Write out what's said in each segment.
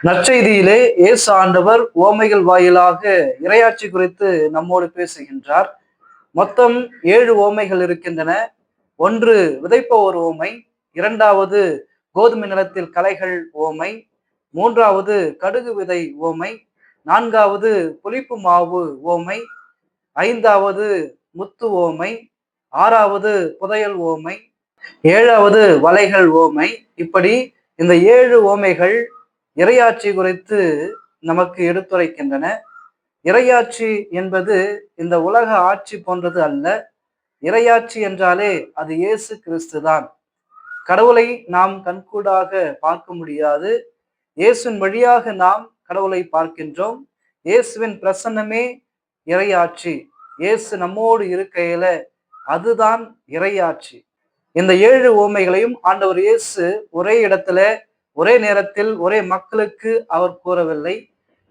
நற்செய்தியிலே இயேசு ஆண்டவர் உவமைகள் வாயிலாக இறையாட்சி குறித்து நம்மோடு பேசுகின்றார். மொத்தம் 7 உவமைகள் இருக்கின்றன. ஒன்று விதைப்பவர் உவமை, இரண்டாவது கோதுமை நிலத்தில் களைகள் உவமை, மூன்றாவது கடுகு விதை உவமை, நான்காவது புளிப்பு மாவு உவமை, ஐந்தாவது முத்து உவமை, ஆறாவது புதையல் உவமை, ஏழாவது வலைகள் உவமை. இப்படி இந்த 7 உவமைகள் இறையாட்சி குறித்து நமக்கு எடுத்துரைக்கின்றன. இறையாட்சி என்பது இந்த உலக ஆட்சி போன்றது அல்ல. இறையாட்சி என்றாலே அது இயேசு கிறிஸ்து தான். கடவுளை நாம் கண்கூடாக பார்க்க முடியாது. இயேசுவின் வழியாக நாம் கடவுளை பார்க்கின்றோம். இயேசுவின் பிரசன்னமே இறையாட்சி. இயேசு நம்மோடு இருக்கையில அதுதான் இறையாட்சி. இந்த 7 உவமைகளையும் ஆண்டவர் இயேசு ஒரே இடத்துல, ஒரே நேரத்தில், ஒரே மக்களுக்கு அவர் கூறவில்லை.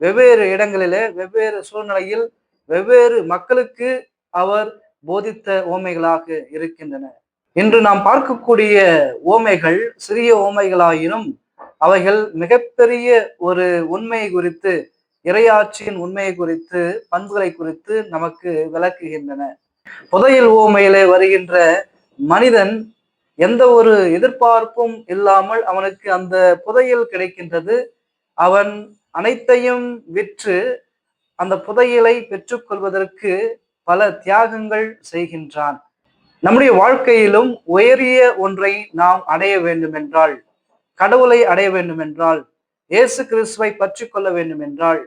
வெவ்வேறு இடங்களிலே, வெவ்வேறு சூழ்நிலையில், வெவ்வேறு மக்களுக்கு அவர் போதித்த உவமைகளாக இருக்கின்றன. இன்று நாம் பார்க்கக்கூடிய உவமைகள் சிறிய உவமைகளாயினும் அவைகள் மிகப்பெரிய ஒரு உண்மையை குறித்து, இறையாட்சியின் உண்மையை குறித்து, பண்புகளை குறித்து நமக்கு விளக்குகின்றன. புதையல் உவமையிலே வருகின்ற மனிதன் எந்த ஒரு எதிர்பார்ப்பும் இல்லாமல் அவனுக்கு அந்த புதையல் கிடைக்கின்றது. அவன் அனைத்தையும் விற்று அந்த புதையலை பெற்றுக்கொள்வதற்கு பல தியாகங்கள் செய்கின்றான். நம்முடைய வாழ்க்கையிலும் உயரிய ஒன்றை நாம் அடைய வேண்டும் என்றால், கடவுளை அடைய வேண்டும் என்றால், இயேசு கிறிஸ்துவை பற்றி கொள்ள வேண்டும் என்றால்,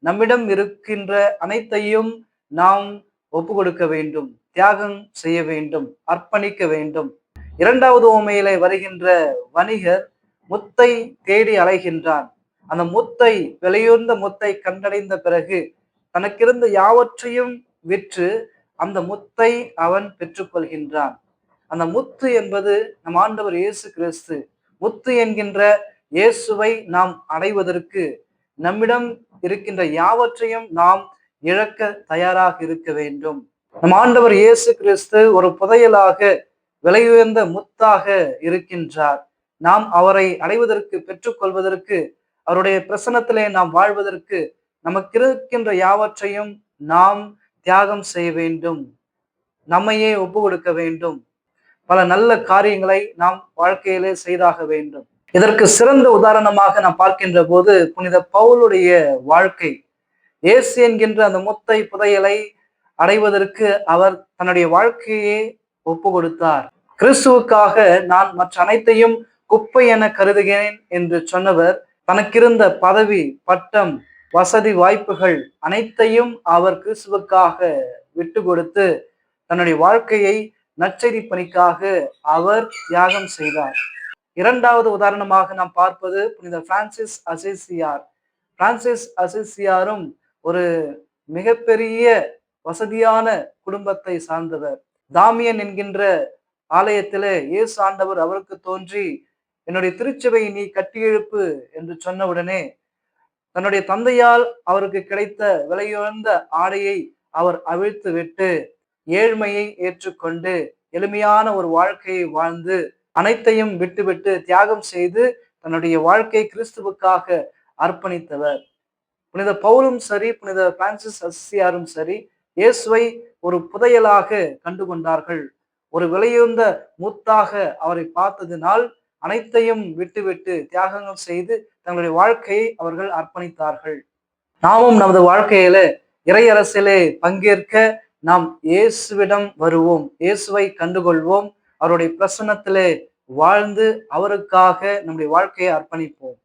நம்மிடம் இருக்கின்ற அனைத்தையும் நாம் ஒப்பு கொடுக்க வேண்டும், தியாகம் செய்ய வேண்டும், அர்ப்பணிக்க வேண்டும். இரண்டாவது உவமையிலே வருகின்ற வணிகர் முத்தை தேடி அலைகின்றான். அந்த முத்தை, விலையுயர்ந்த முத்தை கண்டடைந்த பிறகு தனக்கிருந்த யாவற்றையும் விற்று அந்த முத்தை அவன் பெற்றுக்கொள்கின்றான். அந்த முத்து என்பது நம் ஆண்டவர் இயேசு கிறிஸ்து. முத்து என்கின்ற இயேசுவை நாம் அடைவதற்கு நம்மிடம் இருக்கின்ற யாவற்றையும் நாம் இழக்க தயாராக இருக்க வேண்டும். நம் ஆண்டவர் இயேசு கிறிஸ்து ஒரு புதையலாக, விலையுயர்ந்த முத்தாக இருக்கின்றார். நாம் அவரை அடைவதற்கு, பெற்றுக்கொள்வதற்கு, அவருடைய பிரசன்னத்திலே நாம் வாழ்வதற்கு நமக்கு இருக்கின்ற யாவற்றையும் நாம் தியாகம் செய்ய வேண்டும், நம்மையே ஒப்பு கொடுக்க வேண்டும். பல நல்ல காரியங்களை நாம் வாழ்க்கையிலே செய்தாக வேண்டும். இதற்கு சிறந்த உதாரணமாக நாம் பார்க்கின்ற போது புனித பவுலுடைய வாழ்க்கை. இயேசு என்கின்ற அந்த முத்தை புதையலை அடைவதற்கு அவர் தன்னுடைய வாழ்க்கையை ஒப்பு கொடுத்தார். கிறிஸ்துவுக்காக நான் மற்ற அனைத்தையும் குப்பை என கருதுகிறேன் என்று சொன்னவர் தனக்கிருந்த பதவி, பட்டம், வசதி, வாய்ப்புகள் அனைத்தையும் அவர் கிறிஸ்துவுக்காக விட்டு கொடுத்து தன்னுடைய வாழ்க்கையை நற்செய்தி பணிக்காக அவர் தியாகம் செய்தார். இரண்டாவது உதாரணமாக நாம் பார்ப்பது புனித பிரான்சிஸ் அசிசியார். பிரான்சிஸ் அசிசியாரும் ஒரு மிகப்பெரிய வசதியான குடும்பத்தை சார்ந்தவர். தாமியன் என்கின்ற ஆலயத்திலே இயேசு ஆண்டவர் அவருக்கு தோன்றி, என்னுடைய திருச்சபையை நீ கட்டியெழுப்பு என்று சொன்னவுடனே தன்னுடைய தந்தையால் அவருக்கு கிடைத்த விலையுயர்ந்த ஆடையை அவர் அவிழ்த்து விட்டு ஏழ்மையை ஏற்றுக்கொண்டு எளிமையான ஒரு வாழ்க்கையை வாழ்ந்து அனைத்தையும் விட்டுவிட்டு தியாகம் செய்து தன்னுடைய வாழ்க்கை கிறிஸ்துவுக்காக அர்ப்பணித்தவர். புனித பவுலும் சரி, புனித பிரான்சிஸ் அசிசியாரும் சரி, இயேசுவை ஒரு புதையலாக கண்டுகொண்டார்கள். ஒரு விலையுயர்ந்த முத்தாக அவரை பார்த்ததினால் அனைத்தையும் விட்டுவிட்டு தியாகங்கள் செய்து தங்களுடைய வாழ்க்கையை அவர்கள் அர்ப்பணித்தார்கள். நாமும் நமது வாழ்க்கையில இறையரசிலே பங்கேற்க நாம் இயேசுவிடம் வருவோம், இயேசுவை கண்டுகொள்வோம், அவருடைய பிரசன்னத்திலே வாழ்ந்து அவருக்காக நம்முடைய வாழ்க்கையை அர்ப்பணிப்போம்.